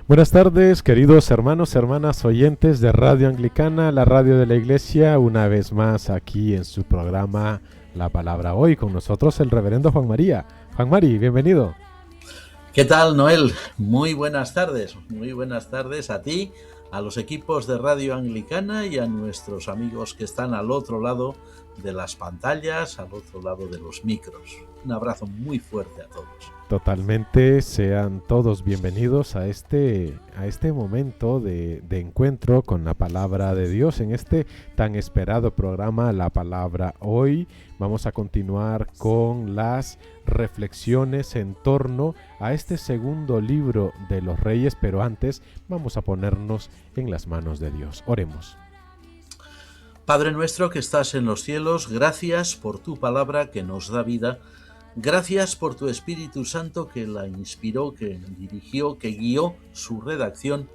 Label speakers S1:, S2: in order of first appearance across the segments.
S1: Buenas tardes, queridos hermanos, hermanas, oyentes de Radio Anglicana, la radio de la Iglesia, una vez más aquí en su programa La Palabra Hoy, con nosotros el reverendo Juan María. Juan Mari, bienvenido.
S2: ¿Qué tal, Noel? Muy buenas tardes a ti, a los equipos de Radio Anglicana y a nuestros amigos que están al otro lado de las pantallas, al otro lado de los micros. Un abrazo muy fuerte a todos.
S1: Totalmente, sean todos bienvenidos a este momento de encuentro con la palabra de Dios en este tan esperado programa La Palabra Hoy. Vamos a continuar con las reflexiones en torno a este segundo libro de los Reyes, pero antes vamos a ponernos en las manos de Dios. Oremos.
S2: Padre nuestro que estás en los cielos, gracias por tu palabra que nos da vida. Gracias por tu Espíritu Santo que la inspiró, que dirigió, que guió su redacción.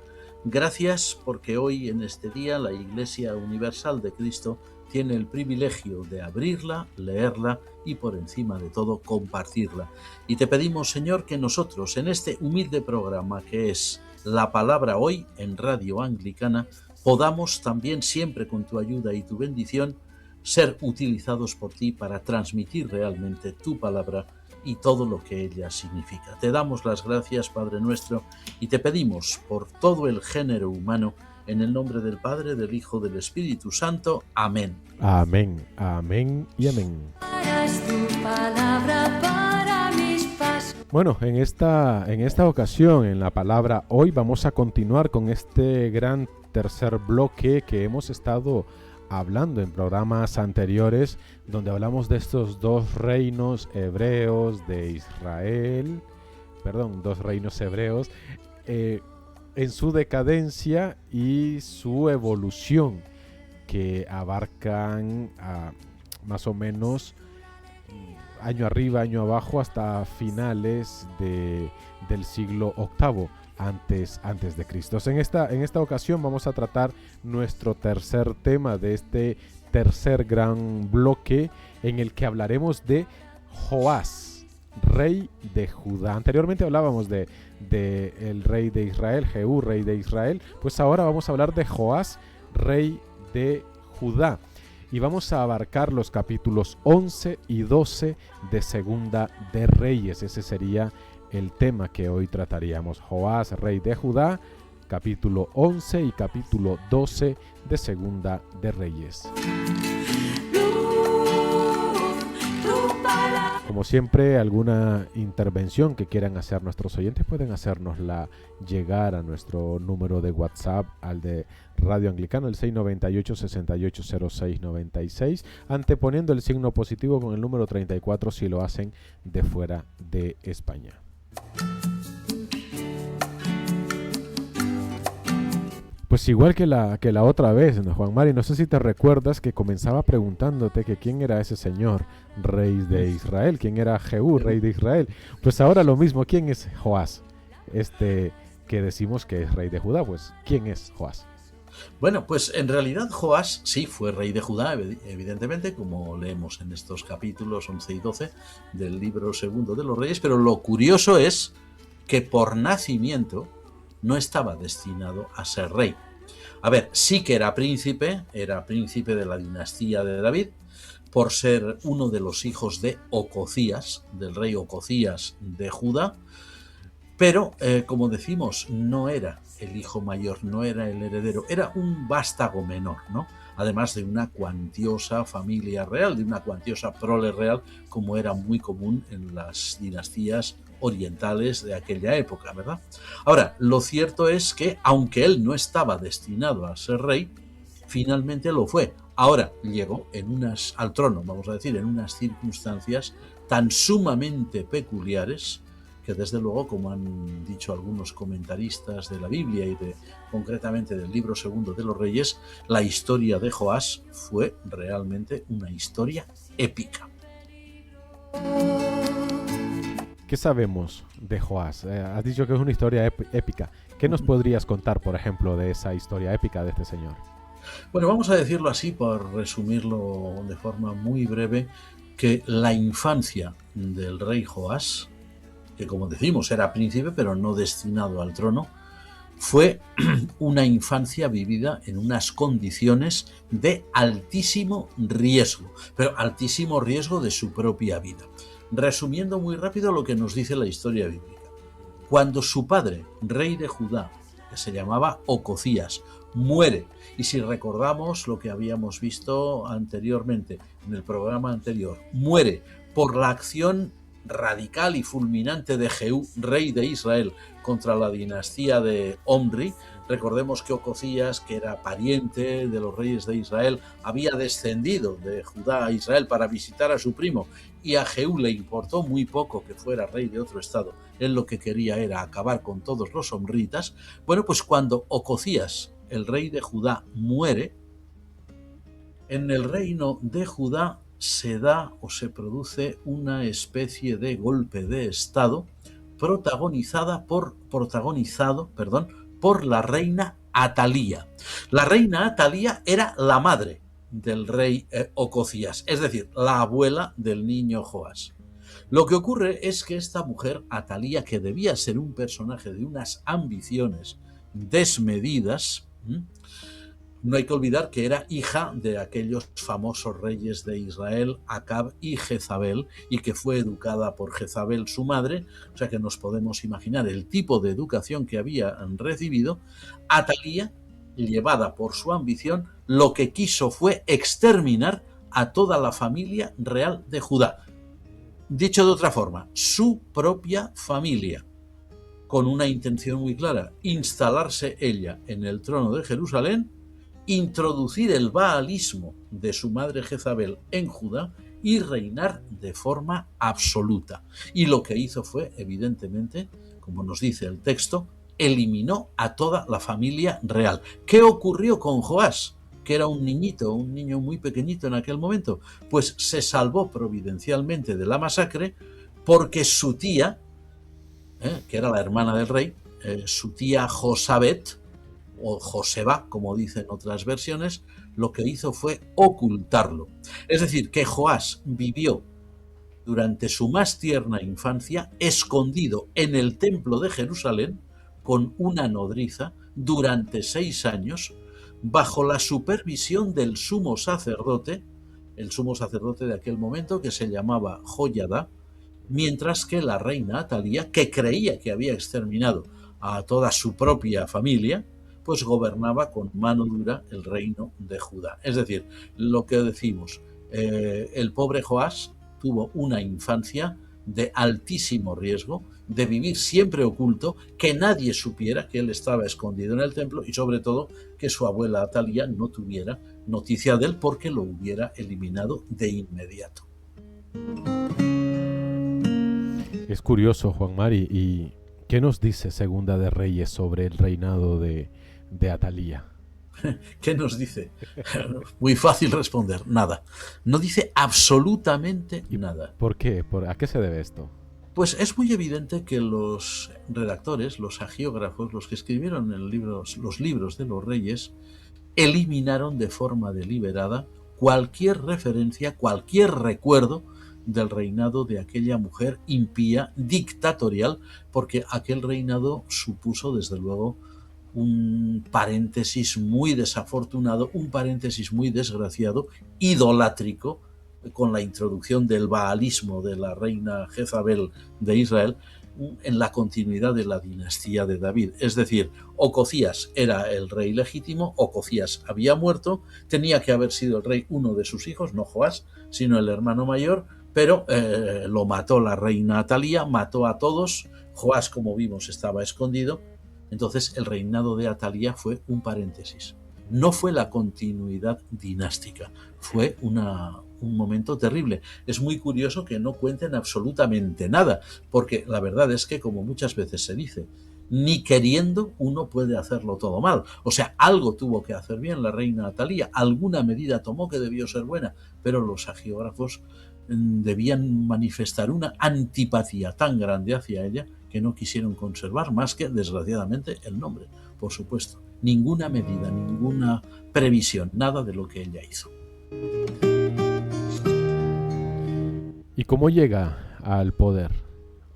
S2: Gracias porque hoy en este día la Iglesia Universal de Cristo tiene el privilegio de abrirla, leerla y por encima de todo compartirla. Y te pedimos, Señor, que nosotros en este humilde programa que es La Palabra Hoy en Radio Anglicana podamos también siempre con tu ayuda y tu bendición ser utilizados por ti para transmitir realmente tu palabra y todo lo que ella significa. Te damos las gracias, Padre nuestro, y te pedimos por todo el género humano, en el nombre del Padre, del Hijo, del Espíritu Santo. Amén.
S1: Amén, amén y amén. Bueno, en esta ocasión, en la palabra hoy, vamos a continuar con este gran tercer bloque que hemos estado hablando en programas anteriores, donde hablamos de estos dos reinos hebreos de Israel, dos reinos hebreos, en su decadencia y su evolución, que abarcan más o menos año arriba, año abajo, hasta finales del siglo VIII antes de Cristo. En esta ocasión vamos a tratar nuestro tercer tema de este tercer gran bloque, en el que hablaremos de Joás, rey de Judá. Anteriormente hablábamos de el rey de Israel, Jehú, rey de Israel. Pues ahora vamos a hablar de Joás, rey de Judá. Y vamos a abarcar los capítulos 11 y 12 de Segunda de Reyes. Ese sería el tema que hoy trataríamos. Joás, rey de Judá, capítulo 11 y capítulo 12 de Segunda de Reyes. Como siempre, alguna intervención que quieran hacer nuestros oyentes pueden hacérnosla llegar a nuestro número de WhatsApp, al de Radio Anglicana, el 698-680696, anteponiendo el signo positivo con el número 34 si lo hacen de fuera de España. Pues igual que la otra vez, ¿no, Juan Mari? No sé si te recuerdas que comenzaba preguntándote que quién era ese señor, rey de Israel, quién era Jehú, rey de Israel. Pues ahora lo mismo, ¿quién es Joás? Que decimos que es rey de Judá, pues ¿quién es Joás?
S2: Bueno, pues en realidad Joás sí fue rey de Judá, evidentemente, como leemos en estos capítulos 11 y 12 del libro segundo de los Reyes, pero lo curioso es que por nacimiento no estaba destinado a ser rey. A ver, sí que era príncipe de la dinastía de David, por ser uno de los hijos de Ococías, del rey Ococías de Judá, pero, como decimos, no era el hijo mayor, no era el heredero, era un vástago menor, ¿no? Además de una cuantiosa familia real, de una cuantiosa prole real, como era muy común en las dinastías orientales de aquella época, ¿verdad? Ahora, lo cierto es que, aunque él no estaba destinado a ser rey, finalmente lo fue. Ahora llegó al trono, vamos a decir, en unas circunstancias tan sumamente peculiares que desde luego, como han dicho algunos comentaristas de la Biblia y concretamente del libro segundo de los Reyes, la historia de Joás fue realmente una historia épica.
S1: ¿Qué sabemos de Joás? Has dicho que es una historia épica. ¿Qué nos podrías contar, por ejemplo, de esa historia épica de este señor?
S2: Bueno, vamos a decirlo así, por resumirlo de forma muy breve, que la infancia del rey Joás, que como decimos era príncipe pero no destinado al trono, fue una infancia vivida en unas condiciones de altísimo riesgo, pero altísimo riesgo de su propia vida. Resumiendo muy rápido lo que nos dice la historia bíblica. Cuando su padre, rey de Judá, que se llamaba Ococías, muere, y si recordamos lo que habíamos visto anteriormente, en el programa anterior, muere por la acción radical y fulminante de Jehú, rey de Israel, contra la dinastía de Omri. Recordemos que Ococías, que era pariente de los reyes de Israel, había descendido de Judá a Israel para visitar a su primo, y a Jehú le importó muy poco que fuera rey de otro estado. Él lo que quería era acabar con todos los omritas. Bueno, pues cuando Ococías, el rey de Judá, muere, en el reino de Judá se da o se produce una especie de golpe de estado protagonizado por la reina Atalía. La reina Atalía era la madre del rey Ococías, es decir, la abuela del niño Joás. Lo que ocurre es que esta mujer, Atalía, que debía ser un personaje de unas ambiciones desmedidas, no hay que olvidar que era hija de aquellos famosos reyes de Israel, Acab y Jezabel, y que fue educada por Jezabel, su madre, o sea que nos podemos imaginar el tipo de educación que había recibido. Atalía, llevada por su ambición, lo que quiso fue exterminar a toda la familia real de Judá. Dicho de otra forma, su propia familia, con una intención muy clara: instalarse ella en el trono de Jerusalén, introducir el baalismo de su madre Jezabel en Judá y reinar de forma absoluta. Y lo que hizo fue, evidentemente, como nos dice el texto, eliminó a toda la familia real. ¿Qué ocurrió con Joás, que era un niño muy pequeñito en aquel momento? Pues se salvó providencialmente de la masacre porque su tía, que era la hermana del rey, su tía Josabet, o Joseba, como dicen otras versiones, lo que hizo fue ocultarlo. Es decir, que Joás vivió durante su más tierna infancia escondido en el templo de Jerusalén con una nodriza durante 6 años, bajo la supervisión del sumo sacerdote, el sumo sacerdote de aquel momento, que se llamaba Joiada, mientras que la reina Atalía, que creía que había exterminado a toda su propia familia, pues gobernaba con mano dura el reino de Judá. Es decir, lo que decimos, el pobre Joás tuvo una infancia de altísimo riesgo, de vivir siempre oculto, que nadie supiera que él estaba escondido en el templo, y sobre todo que su abuela Atalía no tuviera noticia de él, porque lo hubiera eliminado de inmediato.
S1: Es curioso, Juan Mari, ¿y qué nos dice Segunda de Reyes sobre el reinado de Atalía?
S2: ¿Qué nos dice? Muy fácil responder, nada. No dice absolutamente nada.
S1: ¿Por qué? ¿A qué se debe esto?
S2: Pues es muy evidente que los redactores, los hagiógrafos, los que escribieron los libros de los reyes, eliminaron de forma deliberada cualquier referencia, cualquier recuerdo del reinado de aquella mujer impía, dictatorial, porque aquel reinado supuso, desde luego, un paréntesis muy desafortunado, un paréntesis muy desgraciado, idolátrico, con la introducción del baalismo de la reina Jezabel de Israel en la continuidad de la dinastía de David. Es decir, Ococías era el rey legítimo, Ococías había muerto, tenía que haber sido el rey uno de sus hijos, no Joás, sino el hermano mayor, pero lo mató la reina Atalía, mató a todos. Joás, como vimos, estaba escondido. Entonces el reinado de Atalía fue un paréntesis. No fue la continuidad dinástica, fue un momento terrible. Es muy curioso que no cuenten absolutamente nada, porque la verdad es que, como muchas veces se dice, ni queriendo uno puede hacerlo todo mal. O sea, algo tuvo que hacer bien la reina Atalía, alguna medida tomó que debió ser buena, pero los hagiógrafos debían manifestar una antipatía tan grande hacia ella que no quisieron conservar más que, desgraciadamente, el nombre, por supuesto. Ninguna medida, ninguna previsión, nada de lo que ella hizo.
S1: ¿Y cómo llega al poder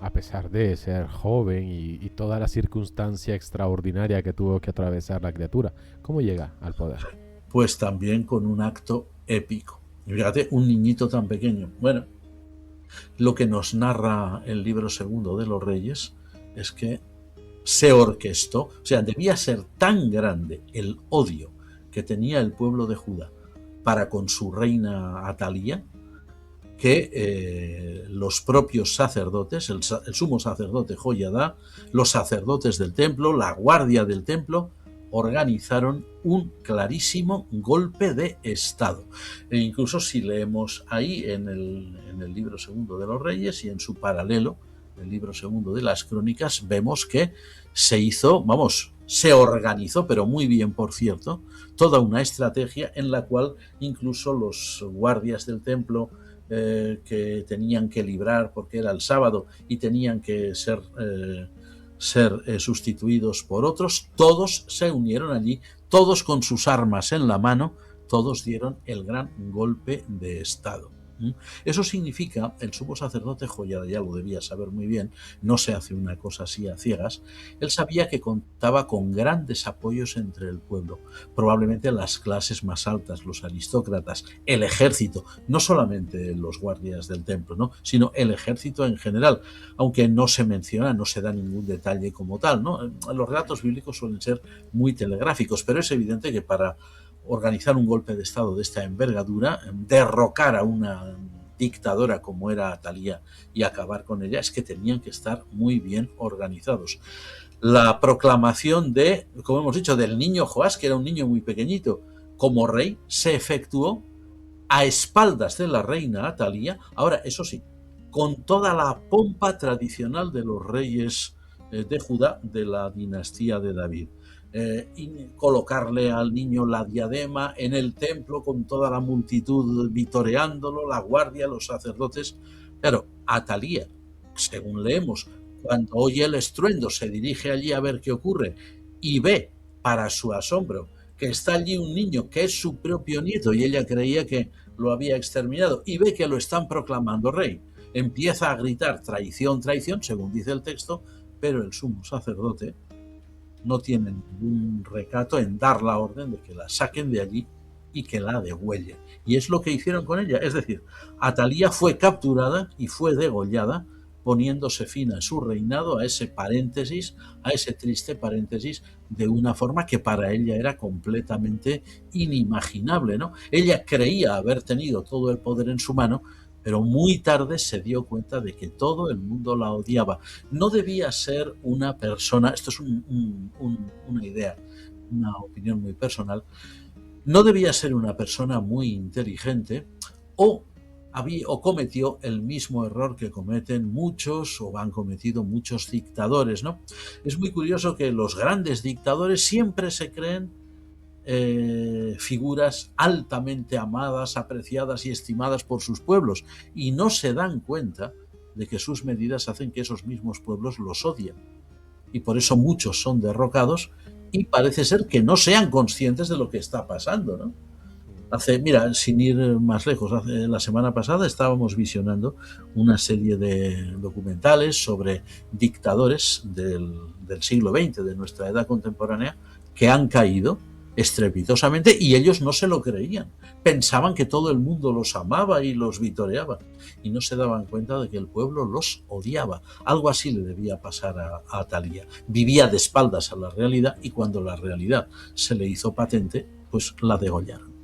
S1: a pesar de ser joven y toda la circunstancia extraordinaria que tuvo que atravesar la criatura? ¿Cómo llega al poder?
S2: Pues también con un acto épico. Y fíjate, un niñito tan pequeño. Bueno, lo que nos narra el libro segundo de los Reyes es que se orquestó, o sea, debía ser tan grande el odio que tenía el pueblo de Judá para con su reina Atalía, que los propios sacerdotes, el sumo sacerdote Joiada, los sacerdotes del templo, la guardia del templo, organizaron un clarísimo golpe de estado. E incluso si leemos ahí en el libro segundo de los Reyes y en su paralelo, el libro segundo de las Crónicas, vemos que se hizo, se organizó, pero muy bien, por cierto, toda una estrategia en la cual incluso los guardias del templo que tenían que librar porque era el sábado y tenían que ser sustituidos por otros, todos se unieron allí, todos con sus armas en la mano, todos dieron el gran golpe de estado. Eso significa, el sumo sacerdote Joiada ya lo debía saber muy bien, no se hace una cosa así a ciegas, él sabía que contaba con grandes apoyos entre el pueblo, probablemente las clases más altas, los aristócratas, el ejército, no solamente los guardias del templo, ¿no?, sino el ejército en general, aunque no se menciona, no se da ningún detalle como tal, ¿no? Los relatos bíblicos suelen ser muy telegráficos, pero es evidente que para organizar un golpe de estado de esta envergadura, derrocar a una dictadora como era Atalía y acabar con ella, es que tenían que estar muy bien organizados. La proclamación de, como hemos dicho, del niño Joás, que era un niño muy pequeñito, como rey, se efectuó a espaldas de la reina Atalía, ahora eso sí, con toda la pompa tradicional de los reyes de Judá de la dinastía de David. Y colocarle al niño la diadema en el templo con toda la multitud vitoreándolo, la guardia, los sacerdotes. Claro, Atalía, según leemos, cuando oye el estruendo se dirige allí a ver qué ocurre y ve, para su asombro, que está allí un niño que es su propio nieto y ella creía que lo había exterminado y ve que lo están proclamando rey. Empieza a gritar traición, traición, según dice el texto, pero el sumo sacerdote no tiene ningún recato en dar la orden de que la saquen de allí y que la degüellen. Y es lo que hicieron con ella. Es decir, Atalía fue capturada y fue degollada, poniéndose fin a su reinado, a ese paréntesis, a ese triste paréntesis, de una forma que para ella era completamente inimaginable, ¿no? Ella creía haber tenido todo el poder en su mano, pero muy tarde se dio cuenta de que todo el mundo la odiaba. No debía ser una persona, esto es una idea, una opinión muy personal, no debía ser una persona muy inteligente o cometió el mismo error que cometen muchos o han cometido muchos dictadores, ¿no? Es muy curioso que los grandes dictadores siempre se creen figuras altamente amadas, apreciadas y estimadas por sus pueblos, y no se dan cuenta de que sus medidas hacen que esos mismos pueblos los odien, y por eso muchos son derrocados y parece ser que no sean conscientes de lo que está pasando, ¿no? Mira, sin ir más lejos, la semana pasada estábamos visionando una serie de documentales sobre dictadores del siglo XX, de nuestra edad contemporánea, que han caído estrepitosamente y ellos no se lo creían. Pensaban que todo el mundo los amaba y los vitoreaba y no se daban cuenta de que el pueblo los odiaba. Algo así le debía pasar a Atalía. Vivía de espaldas a la realidad y cuando la realidad se le hizo patente, pues la degollaron.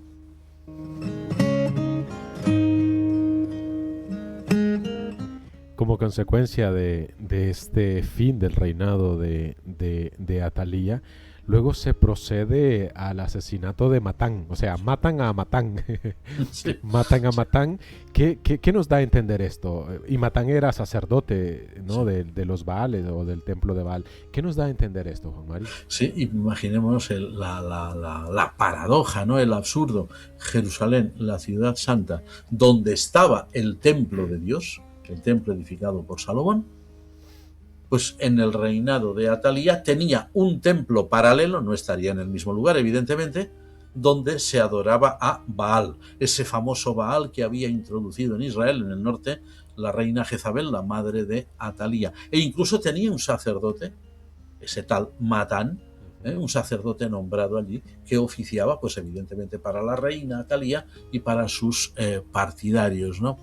S1: Como consecuencia de este fin del reinado de Atalía, luego se procede al asesinato de Matán, o sea, matan a Matán,
S2: Sí.
S1: matan a Matán. ¿Qué nos da a entender esto? Y Matán era sacerdote, ¿no?,
S2: Sí.
S1: de los Baales o del templo de Baal. ¿Qué nos da a entender esto, Juan Mari?
S2: Sí, imaginemos la paradoja, ¿no? El absurdo. Jerusalén, la ciudad santa, donde estaba el templo de Dios, el templo edificado por Salomón, pues en el reinado de Atalía tenía un templo paralelo, no estaría en el mismo lugar, evidentemente, donde se adoraba a Baal, ese famoso Baal que había introducido en Israel, en el norte, la reina Jezabel, la madre de Atalía. E incluso tenía un sacerdote, ese tal Matán, un sacerdote nombrado allí, que oficiaba, pues evidentemente para la reina Atalía y para sus partidarios, ¿no?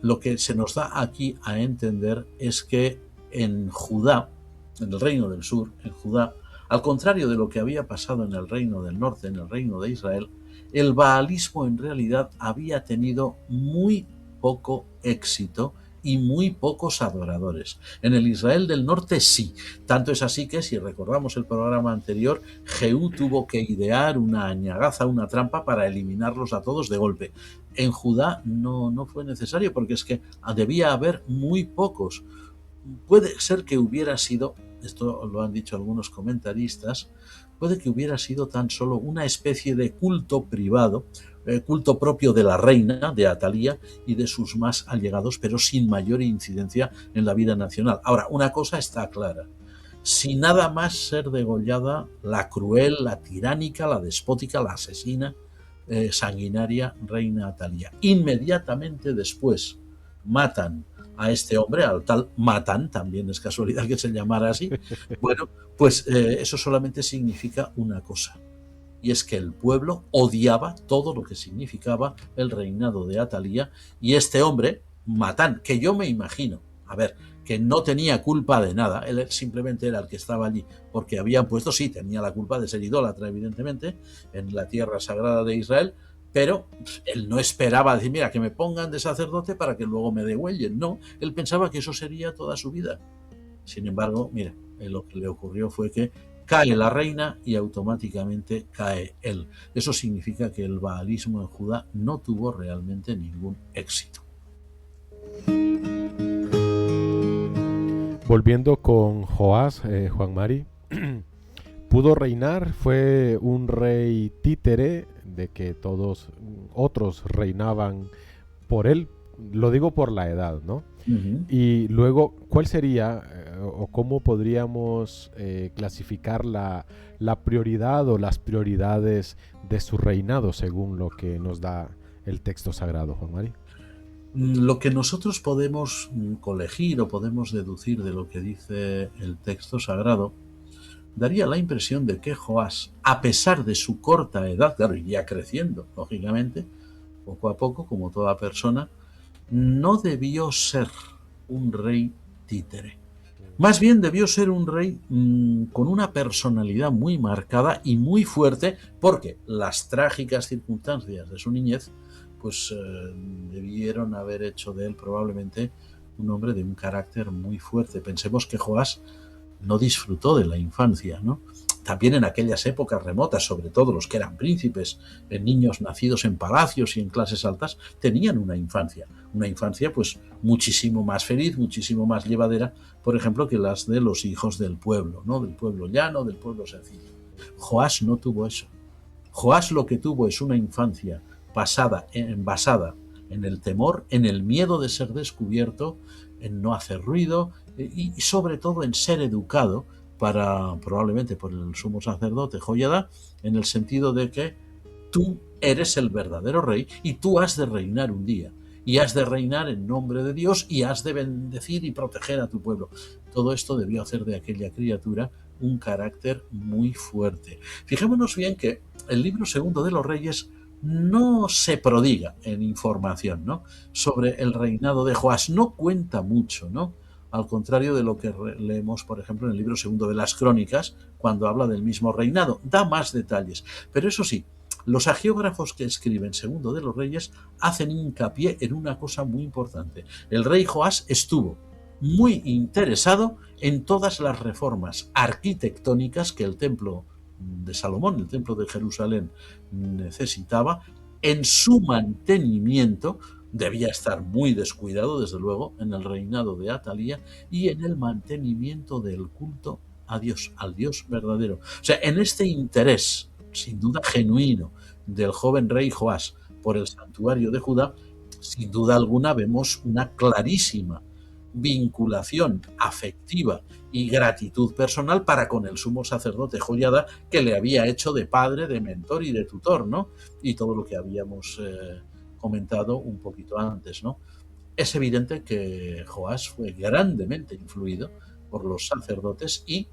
S2: Lo que se nos da aquí a entender es que en Judá, en el reino del sur, en Judá, al contrario de lo que había pasado en el reino del norte, en el reino de Israel, el baalismo en realidad había tenido muy poco éxito y muy pocos adoradores. En el Israel del norte sí, tanto es así que, si recordamos el programa anterior, Jehú tuvo que idear una añagaza, una trampa para eliminarlos a todos de golpe. En Judá no fue necesario, porque es que debía haber muy pocos. Puede ser que hubiera sido, esto lo han dicho algunos comentaristas, puede que hubiera sido tan solo una especie de culto privado, culto propio de la reina, de Atalía, y de sus más allegados, pero sin mayor incidencia en la vida nacional. Ahora, una cosa está clara: sin nada más ser degollada, la cruel, la tiránica, la despótica, la asesina, sanguinaria reina Atalía. Inmediatamente después matan a este hombre, al tal Matán, también es casualidad que se llamara así. Bueno, pues eso solamente significa una cosa, y es que el pueblo odiaba todo lo que significaba el reinado de Atalía, y este hombre, Matán, que yo me imagino, a ver, que no tenía culpa de nada, él simplemente era el que estaba allí porque habían puesto, sí, tenía la culpa de ser idólatra, evidentemente, en la tierra sagrada de Israel, pero él no esperaba decir, mira, que me pongan de sacerdote para que luego me degüellen. No, él pensaba que eso sería toda su vida. Sin embargo, mira, lo que le ocurrió fue que cae la reina y automáticamente cae él. Eso significa que el baalismo en Judá no tuvo realmente ningún éxito.
S1: Volviendo con Joás, Juan Mari, pudo reinar, fue un rey títere de que todos otros reinaban por él, lo digo por la edad, ¿no? Y luego, ¿cuál sería o cómo podríamos clasificar la prioridad o las prioridades de su reinado según lo que nos da el texto sagrado, Juan Mari?
S2: Lo que nosotros podemos colegir o podemos deducir de lo que dice el texto sagrado daría la impresión de que Joás, a pesar de su corta edad, claro, iría creciendo, lógicamente, poco a poco, como toda persona, no debió ser un rey títere. Más bien debió ser un rey con una personalidad muy marcada y muy fuerte, porque las trágicas circunstancias de su niñez pues debieron haber hecho de él probablemente un hombre de un carácter muy fuerte. Pensemos que Joás no disfrutó de la infancia, ¿no? También en aquellas épocas remotas, sobre todo los que eran príncipes, niños nacidos en palacios y en clases altas, tenían una infancia pues muchísimo más feliz, muchísimo más llevadera, por ejemplo, que las de los hijos del pueblo, ¿no? Del pueblo llano, del pueblo sencillo. Joás no tuvo eso. Joás lo que tuvo es una infancia basada en el temor, en el miedo de ser descubierto, en no hacer ruido y sobre todo en ser educado probablemente por el sumo sacerdote Joiada, en el sentido de que tú eres el verdadero rey y tú has de reinar un día, y has de reinar en nombre de Dios y has de bendecir y proteger a tu pueblo. Todo esto debió hacer de aquella criatura un carácter muy fuerte. Fijémonos bien que el libro segundo de los Reyes no se prodiga en información, ¿no?, sobre el reinado de Joás, no cuenta mucho, ¿no?, al contrario de lo que leemos, por ejemplo, en el libro segundo de las Crónicas, cuando habla del mismo reinado, da más detalles. Pero eso sí, los hagiógrafos que escriben segundo de los Reyes hacen hincapié en una cosa muy importante. El rey Joás estuvo muy interesado en todas las reformas arquitectónicas que el templo de Salomón, el templo de Jerusalén, necesitaba. En su mantenimiento debía estar muy descuidado, desde luego, en el reinado de Atalía, y en el mantenimiento del culto a Dios, al Dios verdadero. O sea, en este interés, sin duda genuino, del joven rey Joás por el santuario de Judá, sin duda alguna vemos una clarísima vinculación afectiva y gratitud personal para con el sumo sacerdote Joiada, que le había hecho de padre, de mentor y de tutor, ¿no? Y todo lo que habíamos comentado un poquito antes, ¿no? Es evidente que Joás fue grandemente influido por los sacerdotes y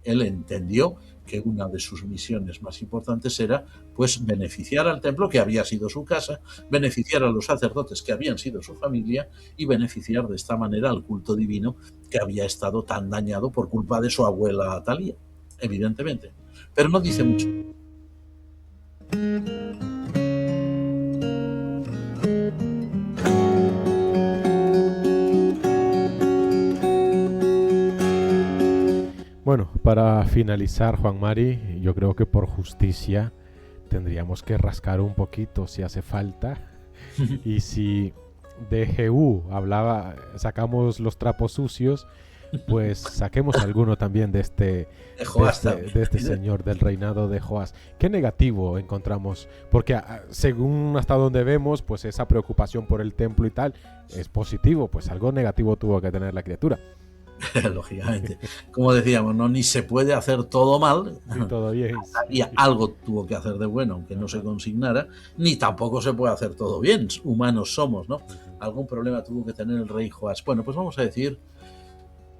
S2: él entendió que una de sus misiones más importantes era pues beneficiar al templo, que había sido su casa, beneficiar a los sacerdotes, que habían sido su familia, y beneficiar de esta manera al culto divino, que había estado tan dañado por culpa de su abuela Atalía, evidentemente. Pero no dice mucho.
S1: Bueno, para finalizar, Juan Mari, yo creo que por justicia tendríamos que rascar un poquito si hace falta. Y si de Jehú sacamos los trapos sucios, pues saquemos alguno también de este señor del reinado de Joás. ¿Qué negativo encontramos? Porque según hasta donde vemos, pues esa preocupación por el templo y tal es positivo, pues algo negativo tuvo que tener la criatura.
S2: Lógicamente, como decíamos, no ni se puede hacer todo mal,
S1: ni todo bien.
S2: Y algo tuvo que hacer de bueno, aunque no se consignara, ni tampoco se puede hacer todo bien. Humanos somos, ¿no? Algún problema tuvo que tener el rey Joás. Bueno, pues vamos a decir,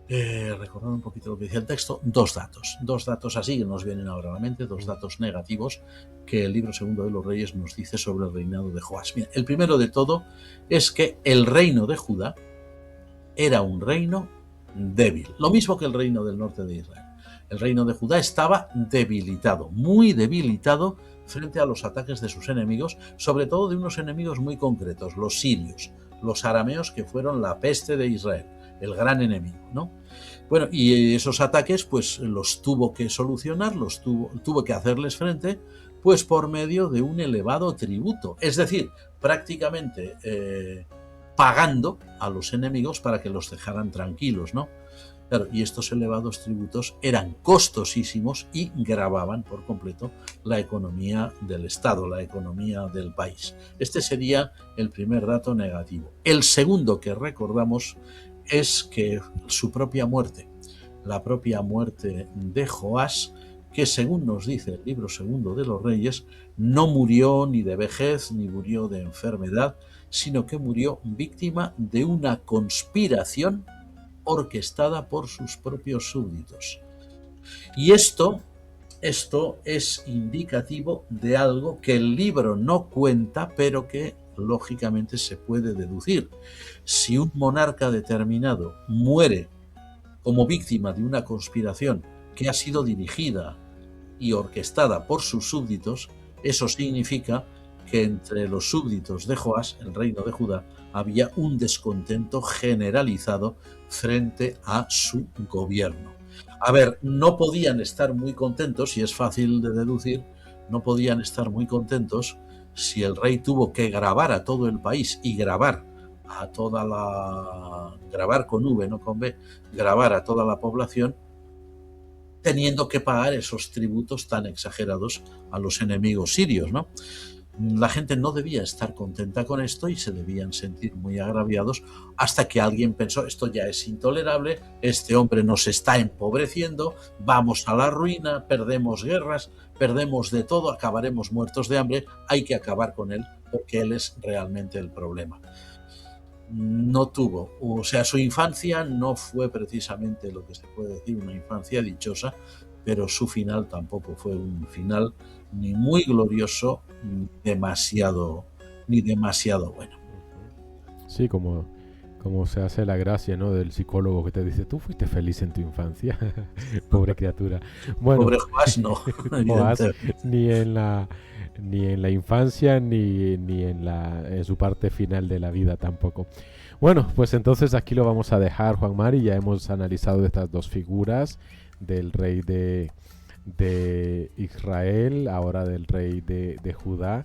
S2: recordando un poquito lo que decía el texto, dos datos así que nos vienen ahora a la mente, dos datos negativos que el libro segundo de los Reyes nos dice sobre el reinado de Joás. Mira, el primero de todo es que el reino de Judá era un reino débil, lo mismo que el reino del norte de Israel. El reino de Judá estaba debilitado, muy debilitado frente a los ataques de sus enemigos, sobre todo de unos enemigos muy concretos, los sirios, los arameos, que fueron la peste de Israel, el gran enemigo, ¿no? Bueno, y esos ataques pues los tuvo que solucionar, tuvo que hacerles frente, pues por medio de un elevado tributo, es decir, prácticamente pagando a los enemigos para que los dejaran tranquilos, ¿no? Claro, y estos elevados tributos eran costosísimos y gravaban por completo la economía del Estado, la economía del país. Este sería el primer dato negativo. El segundo que recordamos es que su propia muerte, la propia muerte de Joás, que según nos dice el libro segundo de los Reyes, no murió ni de vejez ni murió de enfermedad, sino que murió víctima de una conspiración orquestada por sus propios súbditos. Y esto es indicativo de algo que el libro no cuenta, pero que lógicamente se puede deducir. Si un monarca determinado muere como víctima de una conspiración que ha sido dirigida y orquestada por sus súbditos, eso significa que entre los súbditos de Joás, el reino de Judá, había un descontento generalizado frente a su gobierno. A ver, no podían estar muy contentos, y es fácil de deducir, no podían estar muy contentos si el rey tuvo que grabar a todo el país y grabar con V, no con B, grabar a toda la población, teniendo que pagar esos tributos tan exagerados a los enemigos sirios, ¿no? La gente no debía estar contenta con esto y se debían sentir muy agraviados, hasta que alguien pensó: esto ya es intolerable, este hombre nos está empobreciendo, vamos a la ruina, perdemos guerras, perdemos de todo, acabaremos muertos de hambre, hay que acabar con él porque él es realmente el problema. No tuvo, o sea, su infancia no fue precisamente lo que se puede decir una infancia dichosa, pero su final tampoco fue un final ni muy glorioso ni demasiado bueno.
S1: Sí, como se hace la gracia, ¿no?, del psicólogo que te dice: tú fuiste feliz en tu infancia. Pobre criatura. Bueno,
S2: pobre Joás no.
S1: Joás, ni en la infancia ni en su parte final de la vida tampoco. Bueno, pues entonces aquí lo vamos a dejar, Juan Mari. Ya hemos analizado estas dos figuras, del rey de Israel, ahora del rey de Judá,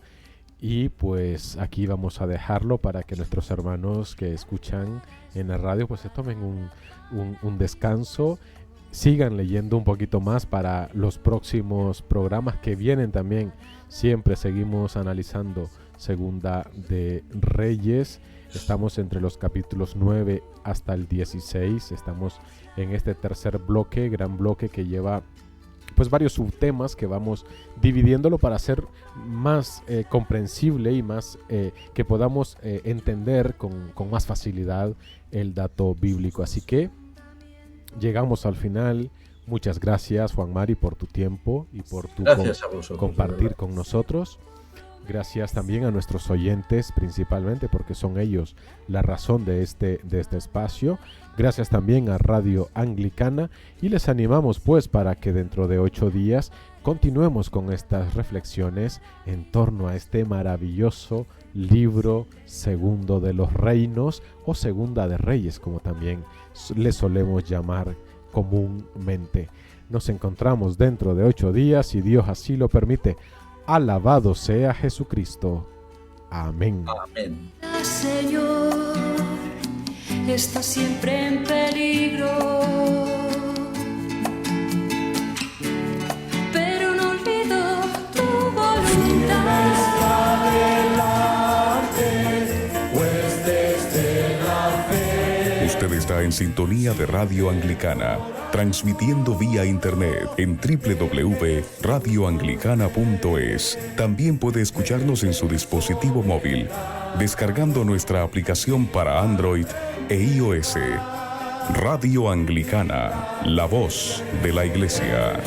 S1: y pues aquí vamos a dejarlo para que nuestros hermanos que escuchan en la radio pues se tomen un descanso, sigan leyendo un poquito más para los próximos programas que vienen. También siempre seguimos analizando Segunda de Reyes. Estamos entre los capítulos 9 hasta el 16. Estamos en este tercer bloque, gran bloque, que lleva pues varios subtemas que vamos dividiéndolo para hacer más comprensible y más que podamos entender con más facilidad el dato bíblico. Así que llegamos al final. Muchas gracias, Juan Mari, por tu tiempo y por tu compartir con nosotros. Gracias también a nuestros oyentes, principalmente porque son ellos la razón de este espacio. Gracias también a Radio Anglicana, y les animamos pues para que dentro de 8 días continuemos con estas reflexiones en torno a este maravilloso libro segundo de los reinos, o segunda de reyes, como también le solemos llamar comúnmente. Nos encontramos dentro de 8 días, si Dios así lo permite. Alabado sea Jesucristo. Amén.
S2: Amén.
S3: Señor, está siempre en peligro, pero no olvido tu voluntad.
S4: Usted está en sintonía de Radio Anglicana, transmitiendo vía internet en www.radioanglicana.es. También puede escucharnos en su dispositivo móvil, descargando nuestra aplicación para Android e iOS. Radio Anglicana, la voz de la Iglesia.